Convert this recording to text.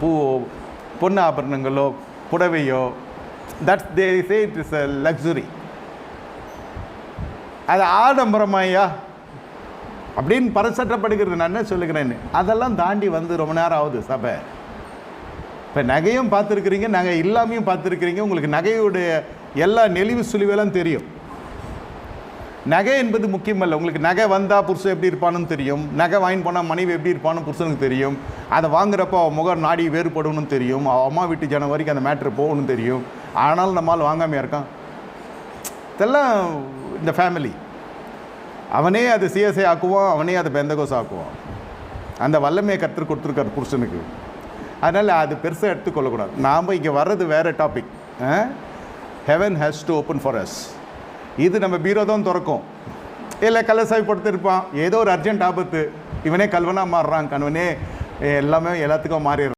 பூவோ பொண்ணு ஆபரணங்களோ புடவையோ that's they say it is a luxury. அது ஆடம்பரமாயா அப்படின்னு பறைசாற்றப்படுகிறது. நான் என்ன சொல்லுகிறேன்னு அதெல்லாம் தாண்டி வந்து ரொம்ப நேரம் ஆகுது சபை. இப்போ நகையும் பார்த்துருக்குறீங்க, நகை இல்லாமையும் பார்த்துருக்குறீங்க. உங்களுக்கு நகையுடைய எல்லா நெளிவு சுழிவெல்லாம் தெரியும். நகை என்பது முக்கியமல்ல. உங்களுக்கு நகை வந்தால் புருஷன் எப்படி இருப்பான்னு தெரியும், நகை வாங்கி போனால் மனைவி எப்படி இருப்பான்னு புருஷனுக்கு தெரியும், அதை வாங்குறப்போ முகம் நாடி வேறுபடணும்னு தெரியும், அம்மா வீட்டு ஜனம் வரைக்கும் அந்த மேட்ரு போகணும்னு தெரியும். ஆனாலும் நம்மால் வாங்காமையாக இருக்கான். இதெல்லாம் இந்த ஃபேமிலி. அவனே அது சிஎஸ்ஐ ஆக்குவான், அவனே அதை பெந்தகோஸ் ஆக்குவான். அந்த வல்லமையை கற்றுக் கொடுத்துருக்கார் புருஷனுக்கு. அதனால் அது பெருசாக எடுத்துக்கொள்ளக்கூடாது. நாம் இங்கே வர்றது வேறு topic. Heaven has to open for us. இது நம்ம பீரோ தான் திறக்கும். இல்லை கலசாய் படுத்திருப்பான், ஏதோ ஒரு அர்ஜென்ட் ஆபத்து, இவனே கல்வனாக மாறுறான், கணவனே எல்லாமே எல்லாத்துக்கும் மாறிடுறான்.